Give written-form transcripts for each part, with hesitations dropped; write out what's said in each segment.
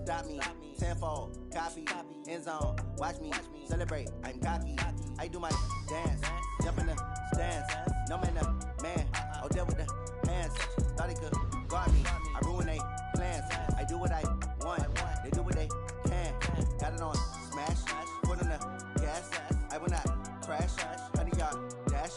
stop me. Tenfold, copy, end zone, watch me celebrate. I'm cocky. I do my dance, jump in the stands. No man, man. Oh, there with the hands. Thought he could guard me. I ruin they plans. I do what I want. They do what they can. Got it on smash. Foot on the gas. I will not crash. 100-yard dash.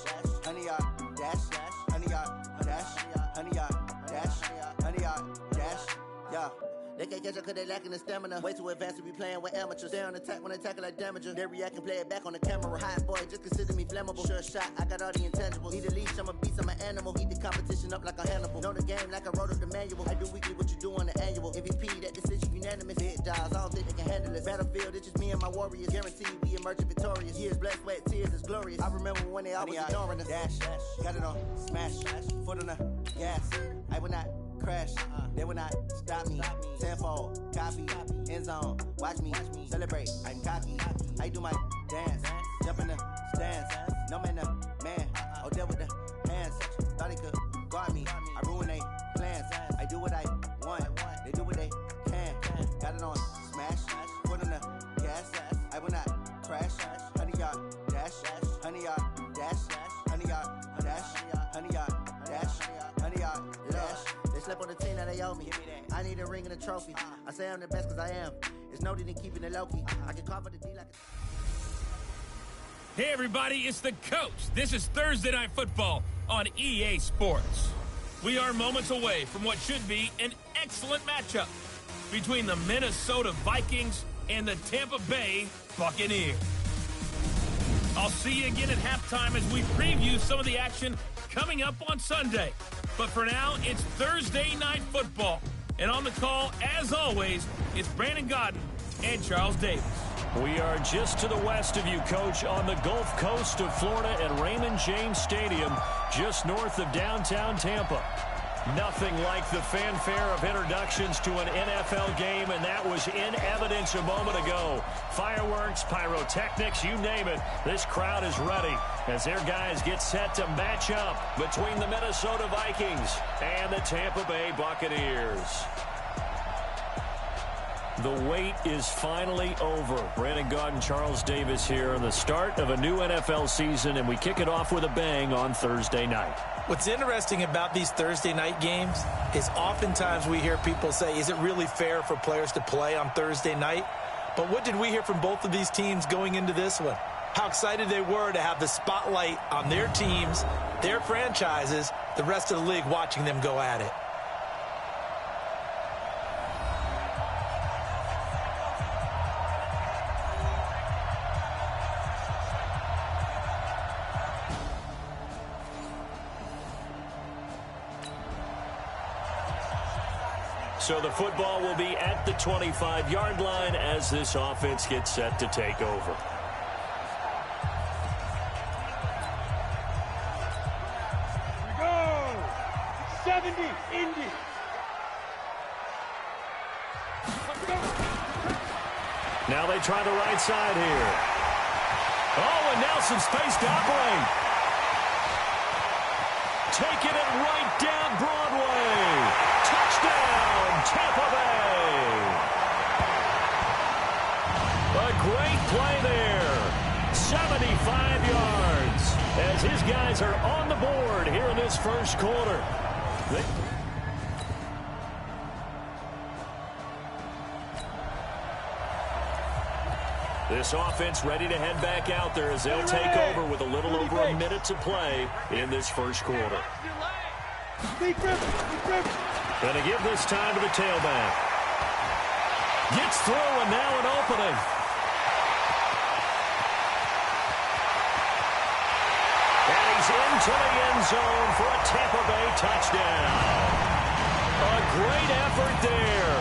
100-yard dash. 100-yard dash. 100-yard dash. 100-yard dash. Yeah. They can't catch up cause they lacking the stamina. Way too advanced to be playing with amateurs. Stay on attack when they tackle like damager. They react and play it back on the camera. Hot boy, just consider me flammable. Sure shot, I got all the intangibles. Need a leash, I'm a beast, I'm an animal. Eat the competition up like a Hannibal. Know the game like I wrote up the manual. I do weekly what you do on the annual. MVP, that decision unanimous. Big dials, I don't think they can handle it. Battlefield, it's just me and my warriors. Guaranteed we emerge victorious. Years, blood, sweat, tears, it's glorious. I remember when they always ignoring us. Dash, got it on smash. Foot on the gas. I will not crash. They will not stop me. Tenfold, copy, end zone, watch me celebrate. I'm cocky. I do my dance, jump in the stands. No man, man. Oh, there with the hands. Thought he could guard me. I ruin they plans. I do what I want. They do what they can. Got it on smash. Foot on the gas. I will not crash. 100-yard dash. 100-yard dash. 100-yard dash. 100-yard dash. 100-yard dash. They slept on the team that they owe me. I need a ring and a trophy. I say I'm the best cause I am. It's no need in keeping it low-key. I can cover the D like a... Hey everybody, it's the coach. This is Thursday Night Football on EA Sports. We are moments away from what should be an excellent matchup between the Minnesota Vikings and the Tampa Bay Buccaneers. I'll see you again at halftime as we preview some of the action coming up on Sunday. But for now, it's Thursday Night Football. And on the call, as always, it's Brandon Gaudin and Charles Davis. We are just to the west of you, Coach, on the Gulf Coast of Florida at Raymond James Stadium, just north of downtown Tampa. Nothing like the fanfare of introductions to an NFL game, and that was in evidence a moment ago. Fireworks, pyrotechnics, you name it. This crowd is ready as their guys get set to match up between the Minnesota Vikings and the Tampa Bay Buccaneers. The wait is finally over. Brandon Gaudin, Charles Davis here on the start of a new NFL season, and we kick it off with a bang on Thursday night. What's interesting about these Thursday night games is oftentimes we hear people say, is it really fair for players to play on Thursday night? But what did we hear from both of these teams going into this one? How excited they were to have the spotlight on their teams, their franchises, the rest of the league watching them go at it. So the football will be at the 25-yard line as this offense gets set to take over. Here we go! 70, Indy. Now they try the right side here. Oh, and Nelson space to operate. Taking it right down Broadway. Touchdown, Tampa Bay. A great play there. 75 yards as his guys are on the board here in this first quarter. This offense ready to head back out there as they'll take over with a little over a minute to play in this first quarter. Going to give this time to the tailback. Gets through and now an opening. And he's into the end zone for a Tampa Bay touchdown. A great effort there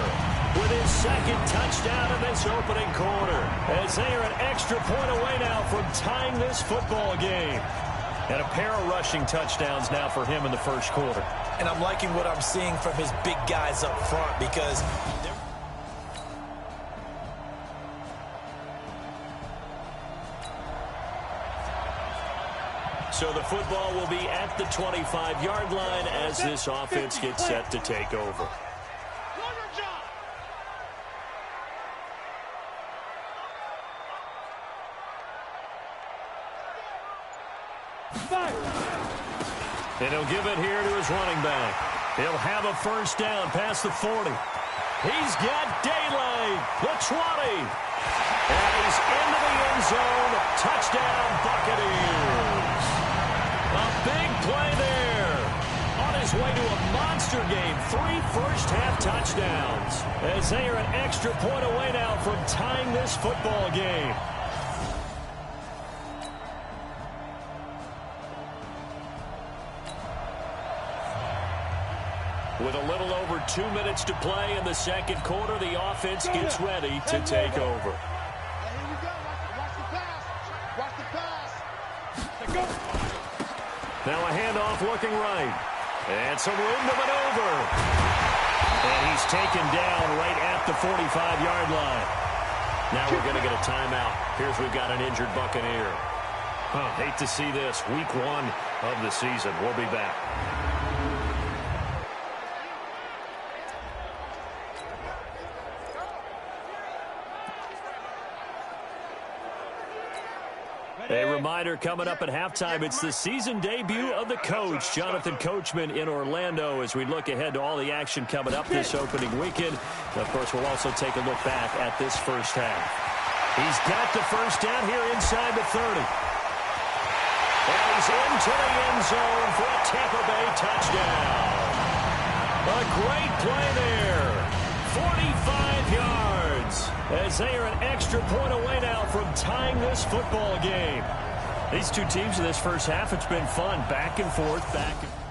with his second touchdown in this opening quarter, as they are an extra point away now from tying this football game. And a pair of rushing touchdowns now for him in the first quarter. And I'm liking what I'm seeing from his big guys up front because so the football will be at the 25-yard line as this offense gets set to take over. And he'll give it here to his running back. He'll have a first down past the 40. He's got daylight. The 20. And he's into the end zone. Touchdown, Buccaneers. A big play there. On his way to a monster game. 3 first-half touchdowns. As they are an extra point away now from tying this football game. With a little over 2 minutes to play in the second quarter, the offense gets ready to take over. Here we go. Watch the pass. Watch the pass. Go. Now a handoff looking right. And some room to maneuver. And he's taken down right at the 45-yard line. Now we're going to get a timeout. Here's we've got an injured Buccaneer. Hate to see this. Week 1 of the season. We'll be back. A reminder coming up at halftime, it's the season debut of the coach, Jonathan Coachman, in Orlando, as we look ahead to all the action coming up this opening weekend. Of course, we'll also take a look back at this first half. He's got the first down here inside the 30. And he's into the end zone for a Tampa Bay touchdown. A great play there. 45 yards. As they are an extra point away now from tying this football game. These two teams in this first half, it's been fun. Back and forth, back and forth.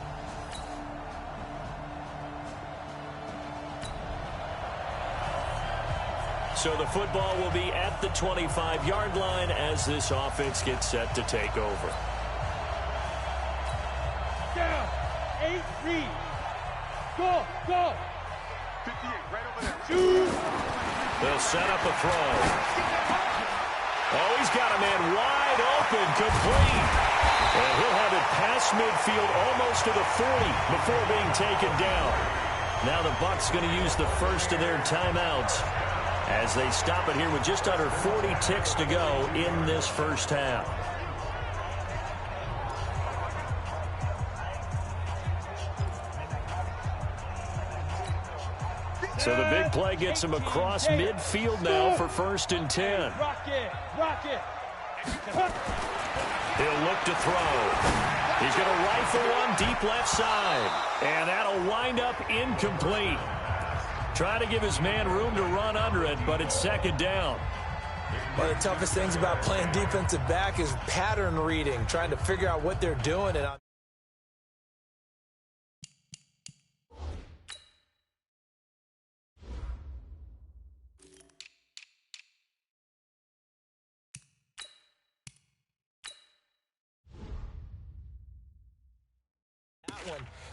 So the football will be at the 25-yard line as this offense gets set to take over. Down. 8 read. Go. 58, right over there. Shoot. They'll set up a throw. Oh, he's got a man wide open, complete. And he'll have it past midfield almost to the 40 before being taken down. Now the Bucs going to use the first of their timeouts as they stop it here with just under 40 ticks to go in this first half. So the big play gets him across midfield now for 1st and 10. Rock it. He'll look to throw. He's going to rifle one deep left side. And that'll wind up incomplete. Trying to give his man room to run under it, but it's 2nd down. One of the toughest things about playing defensive back is pattern reading, trying to figure out what they're doing. And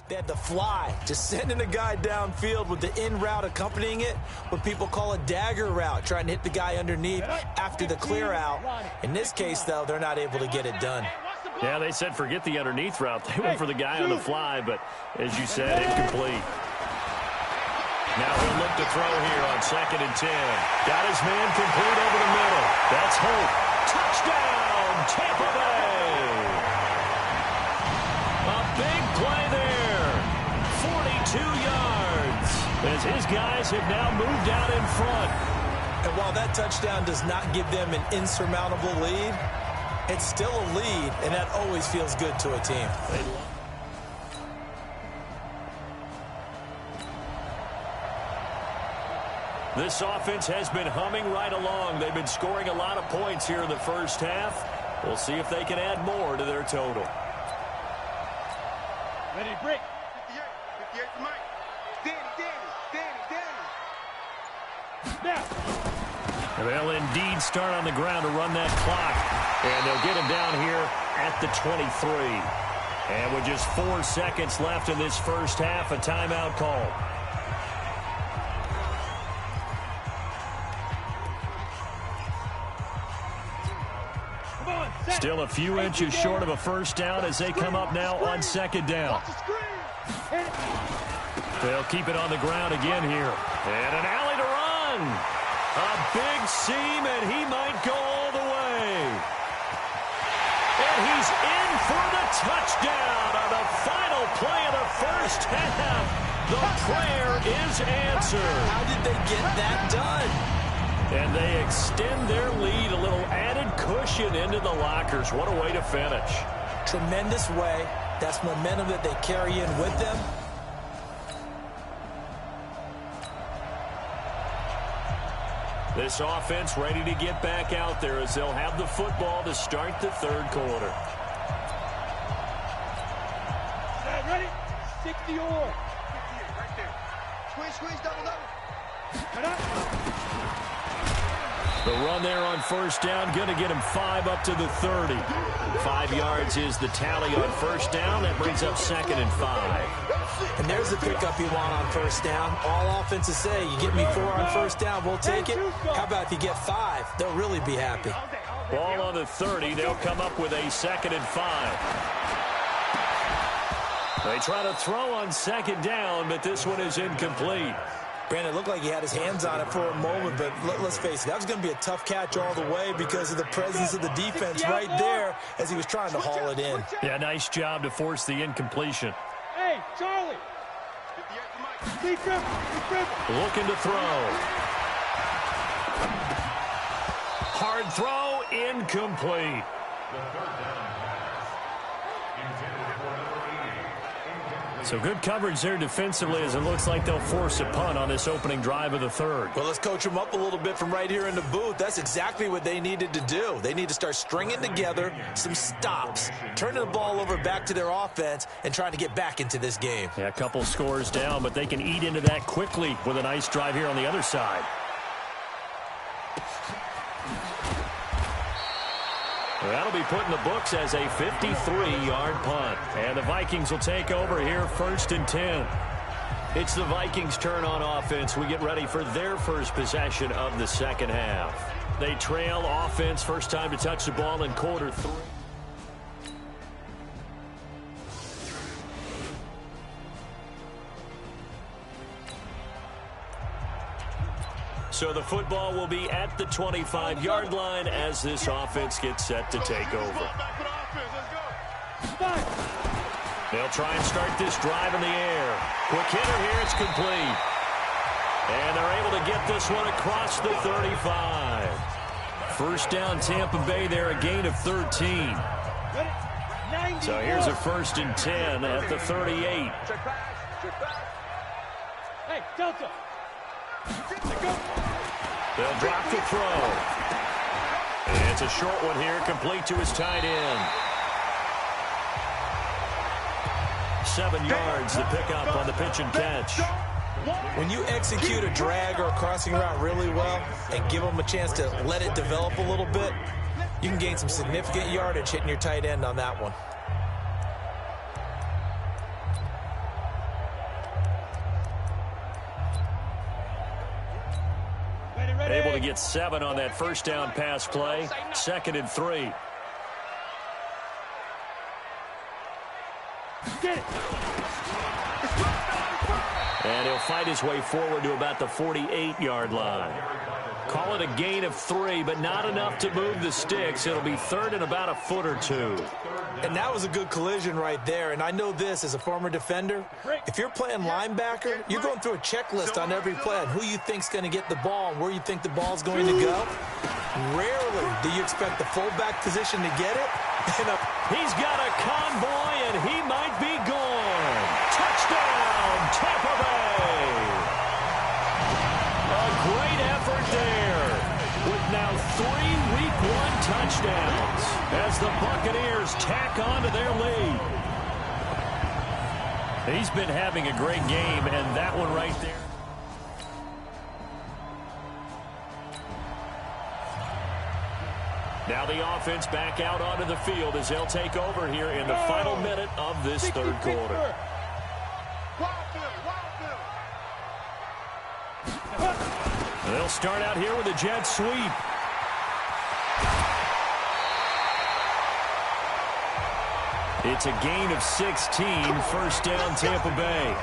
they had the fly, just sending a guy downfield with the in route accompanying it, what people call a dagger route, trying to hit the guy underneath after the clear out. In this case, though, they're not able to get it done. Yeah, they said forget the underneath route. They went for the guy on the fly, but as you said, incomplete. Now he'll look to throw here on 2nd and 10. Got his man complete over the middle. That's Hope. Touchdown, Tampa Bay. A big play there. 42 yards. As his guys have now moved out in front. And while that touchdown does not give them an insurmountable lead, it's still a lead, and that always feels good to a team. This offense has been humming right along. They've been scoring a lot of points here in the first half. We'll see if they can add more to their total. Ready, break. 58 to Mike. Danny. Now. They'll indeed start on the ground to run that clock. And they'll get him down here at the 23. And with just 4 seconds left in this first half, a timeout call. Still a few inches short of a first down as they come up now on 2nd down. They'll keep it on the ground again here. And an alley to run. A big seam, and he might go all the way. And he is in for the touchdown on the final play of the first half. The prayer is answered. How did they get that done? And they extend their lead, a little added cushion into the lockers. What a way to finish. Tremendous way. That's momentum that they carry in with them. This offense ready to get back out there as they'll have the football to start the third quarter. Ready? 60 or. Right there. Squeeze, double. Cut up. The run there on first down, going to get him 5 up to the 30. 5 yards is the tally on first down. That brings up 2nd and 5. And there's the pickup you want on first down. All offenses say, you get me 4 on first down, we'll take it. How about if you get 5? They'll really be happy. Ball on the 30. They'll come up with a 2nd and 5. They try to throw on 2nd down, but this one is incomplete. Brandon, it looked like he had his hands on it for a moment, but let's face it, that was going to be a tough catch all the way because of the presence of the defense right there as he was trying to haul it in. Yeah, nice job to force the incompletion. Hey, Charlie. Looking to throw. Hard throw, incomplete. So good coverage there defensively as it looks like they'll force a punt on this opening drive of the third. Well, let's coach them up a little bit from right here in the booth. That's exactly what they needed to do. They need to start stringing together some stops, turning the ball over back to their offense, and trying to get back into this game. Yeah, a couple scores down, but they can eat into that quickly with a nice drive here on the other side. That'll be put in the books as a 53-yard punt. And the Vikings will take over here 1st and 10. It's the Vikings' turn on offense. We get ready for their first possession of the second half. They trail offense, first time to touch the ball in quarter 3. So the football will be at the 25-yard line as this offense gets set to take over. They'll try and start this drive in the air. Quick hitter here, it's complete. And they're able to get this one across the 35. First down Tampa Bay there, a gain of 13. So here's a 1st and 10 at the 38. Hey, Delta. They'll drop the throw. And it's a short one here, complete to his tight end. 7 yards, the pickup on the pitch and catch. When you execute a drag or a crossing route really well and give them a chance to let it develop a little bit, you can gain some significant yardage hitting your tight end on that one. Able to get 7 on that first down pass play. 2nd and 3. And he'll fight his way forward to about the 48-yard line. Call it a gain of 3, but not enough to move the sticks. It'll be 3rd and about a foot or 2. And that was a good collision right there. And I know this as a former defender. If you're playing linebacker, you're going through a checklist on every play on who you think's going to get the ball and where you think the ball's going to go. Rarely do you expect the fullback position to get it. He's got a convoy, and he might be gone. Touchdown, Tampa Bay. A great effort there with now 3 Week 1 touchdowns as the Buccaneers tack on to their lead. He's been having a great game, and that one right there. Now the offense back out onto the field as they'll take over here in the final minute of this third quarter. They'll start out here with a jet sweep. It's a gain of 16, first down Tampa Bay.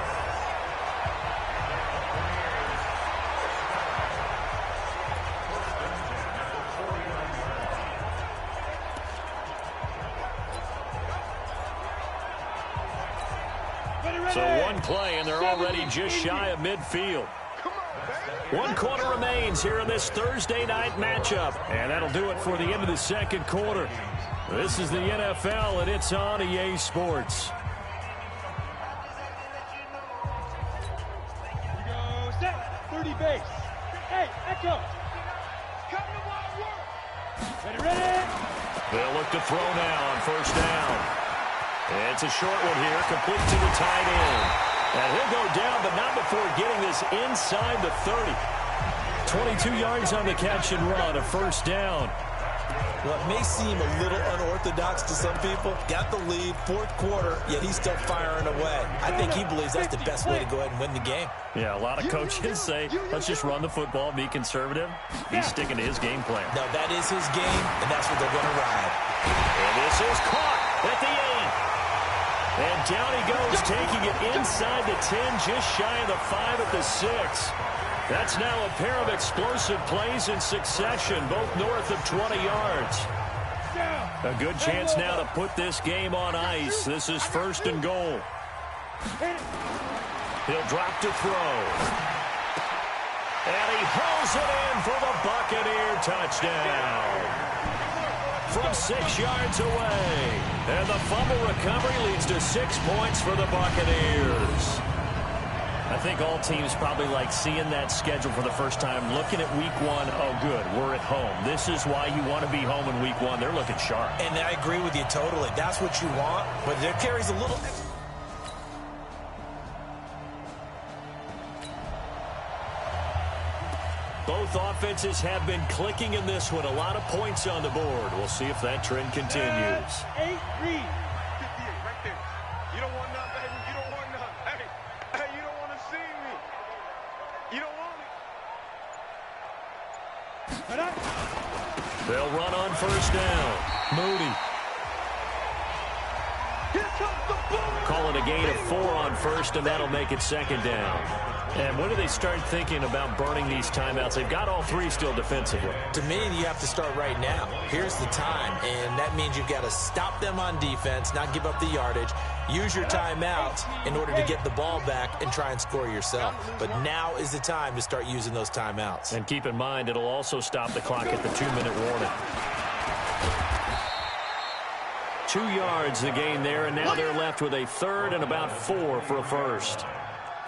play, and they're already just shy of midfield. 1 quarter remains here in this Thursday night matchup. And that'll do it for the end of the second quarter. This is the NFL, and it's on EA Sports. You go set. 30 base. Hey, echo. Ready. They'll look to throw now on first down. It's a short one here, complete to the tight end. And he'll go down, but not before getting this inside the 30. 22 yards on the catch and run, a first down. Well, it may seem a little unorthodox to some people. Got the lead, fourth quarter, yet he's still firing away. I think he believes that's the best way to go ahead and win the game. Yeah, a lot of coaches say, let's just run the football, be conservative. He's sticking to his game plan. No, that is his game, and that's what they're going to ride. And this is caught at the 8. And down he goes, taking it inside the 10, just shy of the 5 at the 6. That's now a pair of explosive plays in succession, both north of 20 yards. A good chance now to put this game on ice. This is first and goal. He'll drop to throw. And he hauls it in for the Buccaneer touchdown. From 6 yards away. And the fumble recovery leads to 6 points for the Buccaneers. I think all teams probably like seeing that schedule for the first time, looking at week 1. Oh, good, we're at home. This is why you want to be home in week 1. They're looking sharp. And I agree with you totally. That's what you want, but there carries a little... Both offenses have been clicking in this one. A lot of points on the board. We'll see if that trend continues. 8 read. 58 right there. You don't want none, baby. You don't want none. Hey, you don't want to see me. You don't want it. They'll run on first down. Moody. Here comes the ball. Call it a gain of 4 on first, and that'll make it second down. And when do they start thinking about burning these timeouts? They've got all 3 still defensively. To me, you have to start right now. Here's the time, and that means you've got to stop them on defense, not give up the yardage, use your timeouts in order to get the ball back and try and score yourself. But now is the time to start using those timeouts. And keep in mind, it'll also stop the clock at the 2-minute warning. 2 yards the gain there, and now they're left with a third and about 4 for a first.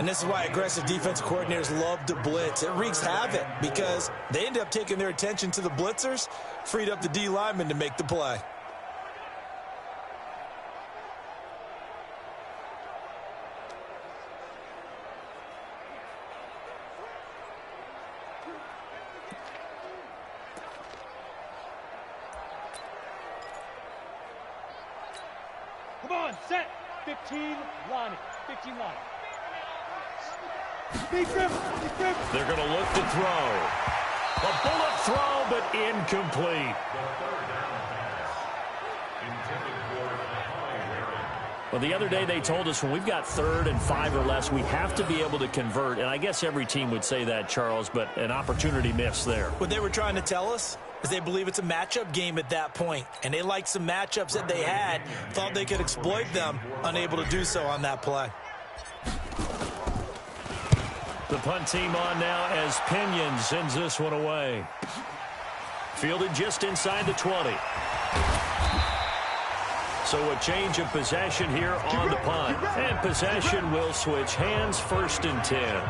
And this is why aggressive defensive coordinators love to blitz. It wreaks havoc because they end up taking their attention to the blitzers, freed up the D lineman to make the play. Come on, set. 15 line. 15 line. Big dribble. They're going to look to throw. A bullet throw, but incomplete. Well, the other day they told us when we've got 3rd and 5 or less, we have to be able to convert. And I guess every team would say that, Charles, but an opportunity miss there. What they were trying to tell us is they believe it's a matchup game at that point. And they liked some matchups that they had, thought they could exploit them, unable to do so on that play. The punt team on now as Pinion sends this one away. Fielded just inside the 20. So a change of possession here on the punt. And possession will switch hands, 1st and 10.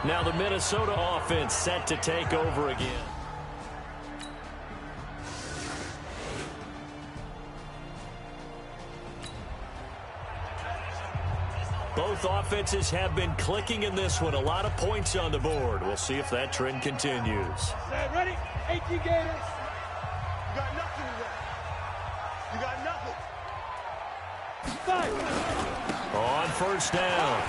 Now the Minnesota offense set to take over again. Both offenses have been clicking in this one. A lot of points on the board. We'll see if that trend continues. Set, ready? 18 Gators. You got nothing today. You got nothing. 5. On first down,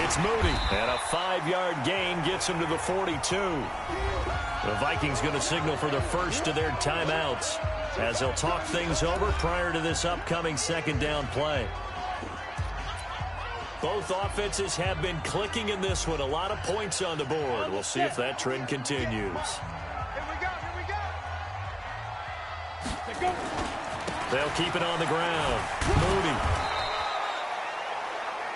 it's Moody. And a 5-yard gain gets him to the 42. The Vikings going to signal for the first of their timeouts as they'll talk things over prior to this upcoming second down play. Both offenses have been clicking in this one. A lot of points on the board. We'll see if that trend continues. Here we go. They'll keep it on the ground. Moody.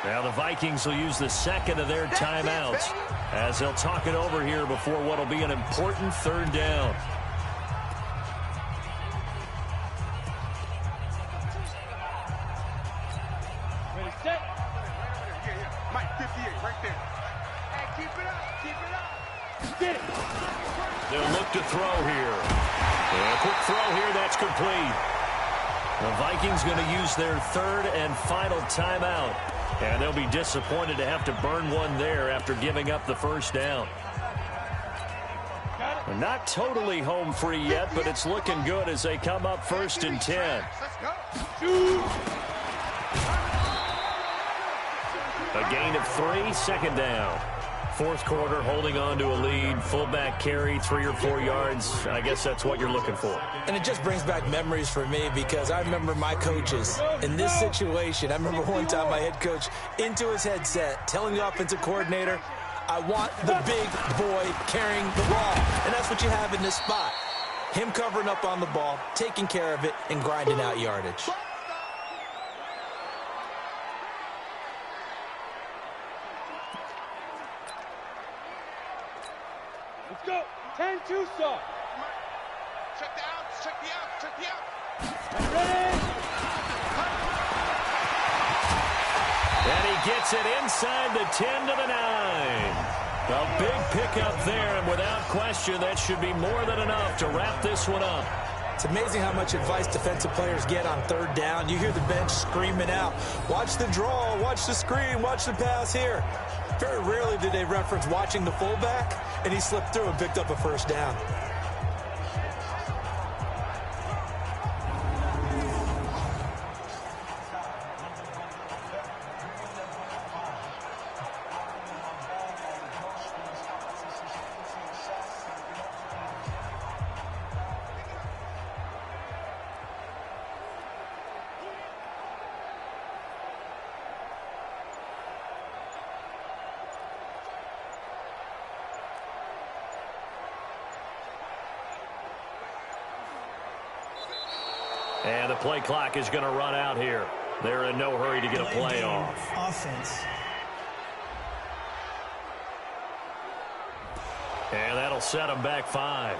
Now the Vikings will use the second of their timeouts as they'll talk it over here before what will be an important third down. Ready, set. Mike, 58, right there. Hey, keep it up, keep it up. Get it. They'll look to throw here. And a quick throw here, that's complete. The Vikings going to use their third and final timeout. And they'll be disappointed to have to burn one there after giving up the first down. They're not totally home free yet, but it's looking good as they come up 1st and 10. Let's go. A gain of 3, second down. Fourth quarter, holding on to a lead. Fullback carry, 3 or 4 yards. I guess that's what you're looking for. And it just brings back memories for me because I remember my coaches in this situation. I remember one time my head coach into his headset telling the offensive coordinator, I want the big boy carrying the ball. And that's what you have in this spot. Him covering up on the ball, taking care of it, and grinding out yardage. Let's go. 10-2 start. Check the out, check the out, check the out. Ready? And he gets it inside the 10 to the 9. A big pickup there, and without question, that should be more than enough to wrap this one up. It's amazing how much advice defensive players get on third down. You hear the bench screaming out, watch the draw, watch the screen, watch the pass here. Very rarely do they reference watching the fullback, and he slipped through and picked up a first down. And the play clock is going to run out here. They're in no hurry to get a play off. Offense. And that'll set them back 5.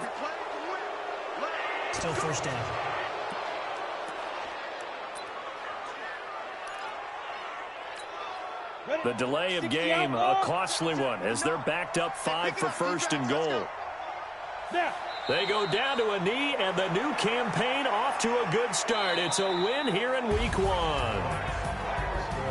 Still first down. The delay of game, a costly one, as they're backed up 5 for 1st and goal. Now. They go down to a knee, and the new campaign off to a good start. It's a win here in week 1.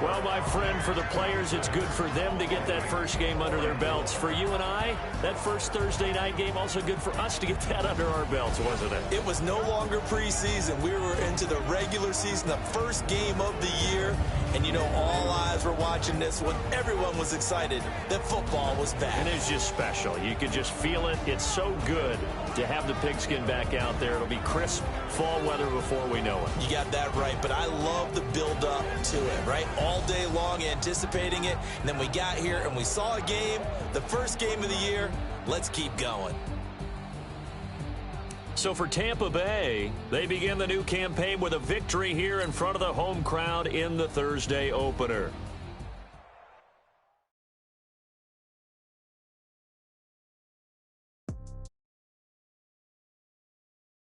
Well, my friend, for the players, it's good for them to get that first game under their belts. For you and I, that first Thursday night game, also good for us to get that under our belts, wasn't it? It was no longer preseason. We were into the regular season, the first game of the year. And, you know, all eyes were watching this one. Everyone was excited that football was back. And it's just special. You could just feel it. It's so good to have the pigskin back out there. It'll be crisp fall weather before we know it. You got that right, but I love the build-up to it, right? All day long anticipating it, and then we got here and we saw a game, the first game of the year. Let's keep going. So for Tampa Bay, they begin the new campaign with a victory here in front of the home crowd in the Thursday opener.